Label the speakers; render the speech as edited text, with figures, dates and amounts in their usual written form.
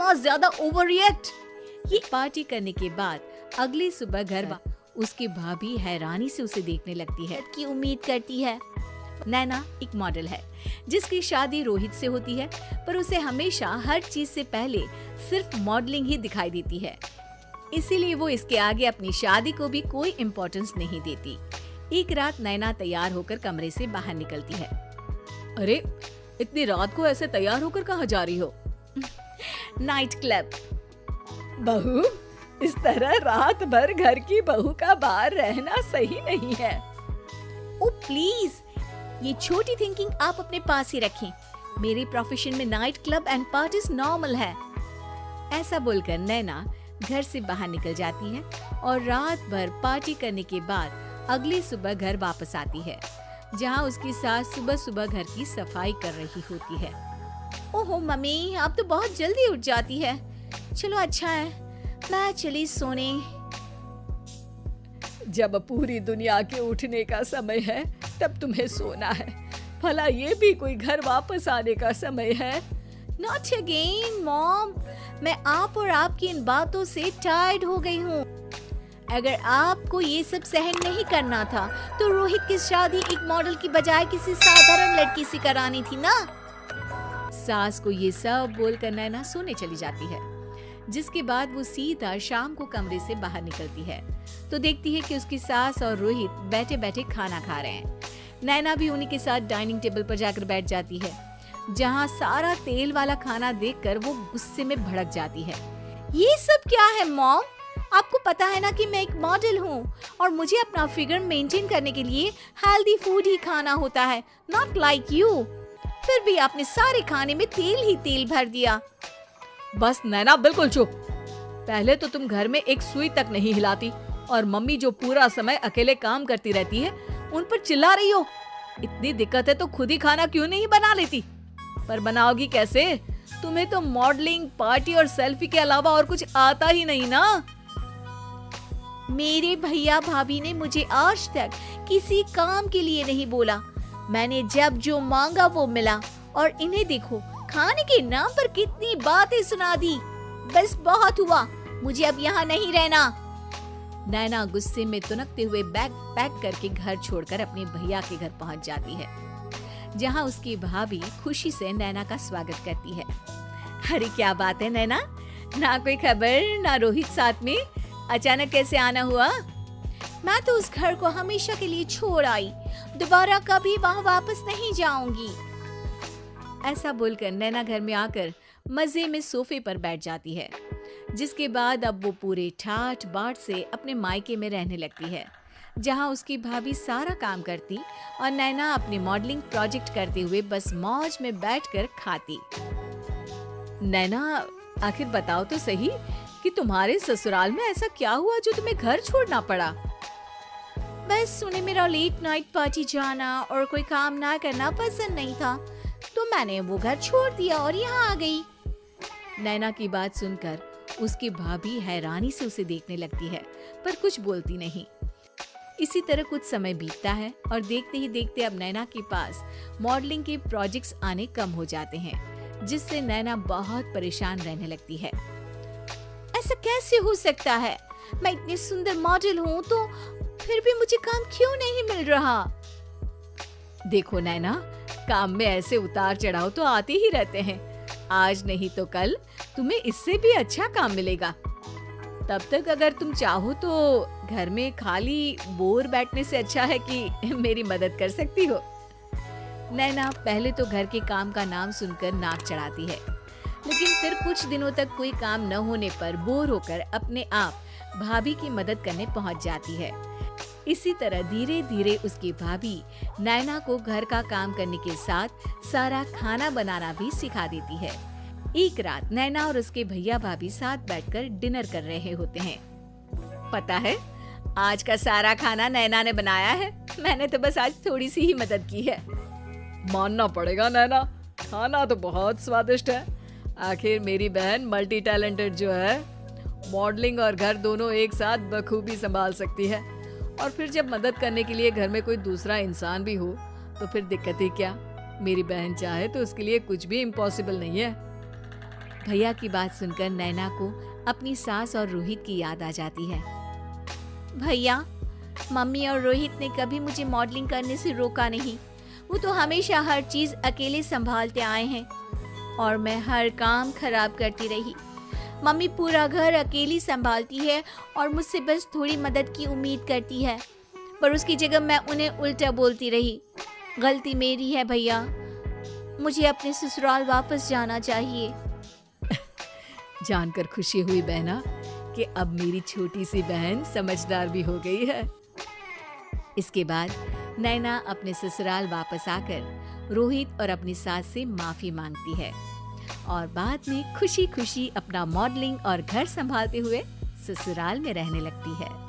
Speaker 1: इतना ज्यादा over react. ये पार्टी करने के बाद अगली सुबह घर उसकी भाभी हैरानी से उसे देखने लगती है कि उम्मीद करती है। नैना एक मॉडल है जिसकी शादी रोहित से होती है, पर उसे हमेशा हर चीज से पहले सिर्फ मॉडलिंग ही दिखाई देती है, इसीलिए वो इसके आगे अपनी शादी को भी कोई इम्पोर्टेंस नहीं देती। एक रात नैना तैयार होकर कमरे से बाहर निकलती है।
Speaker 2: अरे इतनी रात को ऐसे तैयार होकर कहाँ जा रही हो?
Speaker 1: Night club.
Speaker 2: बहू, इस तरह रात भर घर की बहू का बाहर रहना सही नहीं है।
Speaker 1: ओ प्लीज, ये छोटी थिंकिंग आप अपने पास ही रखें। मेरे प्रोफेशन में night club and parties normal है। ऐसा बोलकर नैना घर से बाहर निकल जाती है और रात भर पार्टी करने के बाद अगली सुबह घर वापस आती है, जहाँ उसकी सास सुबह सुबह घर की सफाई कर रही होती है। ओहो मम्मी, आप तो बहुत जल्दी उठ जाती है। चलो अच्छा है, मैं चली सोने।
Speaker 2: जब पूरी दुनिया के उठने का समय है तब तुम्हें सोना है। भला ये भी कोई घर वापस आने का समय है?
Speaker 1: Not again, mom. मैं आप और आपकी इन बातों से टायर्ड हो गई हूँ। अगर आपको ये सब सहन नहीं करना था तो रोहित की शादी एक मॉडल की बजाय किसी साधारण लड़की से करानी थी ना। सास को ये सब बोलकर नैना सोने चली जाती है, जिसके बाद वो सीधा शाम को कमरे से बाहर निकलती है तो देखती है कि उसकी सास और रोहित बैठे बैठे खाना खा रहे हैं। नैना भी उन्हीं के साथ डाइनिंग टेबल पर जाकर बैठ जाती है, जहाँ सारा तेल वाला खाना देखकर वो गुस्से में भड़क जाती है। ये सब क्या है मॉम? आपको पता है ना कि मैं एक मॉडल हूँ और मुझे अपना फिगर मेंटेन करने के लिए हेल्दी फूड ही खाना होता है, नॉट लाइक यू। फिर भी आपने सारे खाने में तेल ही तेल भर दिया।
Speaker 2: बस नैना, बिल्कुल चुप। पहले तो तुम घर में एक सुई तक नहीं हिलाती और मम्मी जो पूरा समय अकेले काम करती रहती है उन पर चिल्ला रही हो। इतनी दिक्कत है तो खुद ही खाना क्यों नहीं बना लेती? पर बनाओगी कैसे? तुम्हें तो मॉडलिंग, पार्टी और सेल्फी के अलावा और कुछ आता ही नहीं ना।
Speaker 1: मेरे भैया भाभी ने मुझे आज तक किसी काम के लिए नहीं बोला। मैंने जब जो मांगा वो मिला और इन्हें देखो, खाने के नाम पर कितनी बातें सुना दी। बस बहुत हुआ, मुझे अब यहाँ नहीं रहना। नैना गुस्से में तुनकते हुए बैग पैक करके घर छोड़कर अपने भैया के घर पहुँच जाती है, जहाँ उसकी भाभी खुशी से नैना का स्वागत करती है। अरे क्या बात है नैना, ना कोई खबर ना रोहित साथ में, अचानक कैसे आना हुआ? मैं तो उस घर को हमेशा के लिए छोड़ आई, दोबारा कभी वहाँ वापस नहीं जाऊंगी। ऐसा बोलकर नैना घर में आकर मजे में सोफे पर बैठ जाती है, जिसके बाद अब वो पूरे ठाठ बाट से अपने मायके में रहने लगती है, जहाँ उसकी भाभी सारा काम करती और नैना अपने मॉडलिंग प्रोजेक्ट करते हुए बस मौज में बैठकर खाती।
Speaker 2: नैना, आखिर बताओ तो सही कि तुम्हारे ससुराल में ऐसा क्या हुआ जो तुम्हें घर छोड़ना पड़ा?
Speaker 1: बस उन्हें मेरा लेट नाइट पार्टी जाना और कोई काम ना करना पसंद नहीं था, तो मैंने वो घर छोड़ दिया और यहाँ आ गई। नैना की बात सुनकर उसकी भाभी हैरानी से उसे देखने लगती है, पर कुछ बोलती नहीं। इसी तरह कुछ समय बीतता है और देखते ही देखते अब नैना के पास मॉडलिंग के प्रोजेक्ट्स आने कम हो जाते हैं, जिससे नैना बहुत परेशान रहने लगती है। ऐसा कैसे हो सकता है? मैं इतनी सुंदर मॉडल हूँ तो फिर भी मुझे काम क्यों नहीं मिल रहा?
Speaker 2: देखो नैना, काम में ऐसे उतार चढ़ाव तो आते ही रहते हैं। आज नहीं तो कल तुम्हें इससे भी अच्छा काम मिलेगा। तब तक अगर तुम चाहो तो घर में खाली बोर बैठने से अच्छा है कि मेरी मदद कर सकती हो।
Speaker 1: नैना पहले तो घर के काम का नाम सुनकर नाक चढ़ाती है, लेकिन फिर कुछ दिनों तक कोई काम न होने पर बोर होकर अपने आप भाभी की मदद करने पहुंच जाती है। इसी तरह धीरे धीरे उसकी भाभी नैना को घर का काम करने के साथ सारा खाना बनाना भी सिखा देती है। एक रात नैना और उसके भैया भाभी साथ बैठकर डिनर कर रहे होते हैं।
Speaker 2: पता है, आज का सारा खाना नैना ने बनाया है। मैंने तो बस आज थोड़ी सी ही मदद की है। मानना पड़ेगा नैना, खाना तो बहुत स्वादिष्ट है। आखिर मेरी बहन मल्टी टैलेंटेड जो है, मॉडलिंग और घर दोनों एक साथ बखूबी संभाल सकती है। और फिर जब मदद करने के लिए घर में कोई दूसरा इंसान भी हो तो फिर दिक्कत ही क्या। मेरी बहन चाहे तो उसके लिए कुछ भी इम्पॉसिबल नहीं है। भैया की बात सुनकर नैना को अपनी सास और रोहित की याद आ जाती है।
Speaker 1: भैया, मम्मी और रोहित ने कभी मुझे मॉडलिंग करने से रोका नहीं। वो तो हमेशा हर चीज अकेले संभालते आए हैं और मैं हर काम खराब करती रही। मम्मी पूरा घर अकेली संभालती है और मुझसे बस थोड़ी मदद की उम्मीद करती है, पर उसकी जगह मैं उन्हें उल्टा बोलती रही। गलती मेरी है भैया, मुझे अपने ससुराल वापस जाना चाहिए।
Speaker 2: जानकर खुशी हुई बहना कि अब मेरी छोटी सी बहन समझदार भी हो गई है। इसके बाद नैना अपने ससुराल वापस आकर रोहित और अपनी सास से माफी मांगती है और बाद में खुशी खुशी अपना मॉडलिंग और घर संभालते हुए ससुराल में रहने लगती है।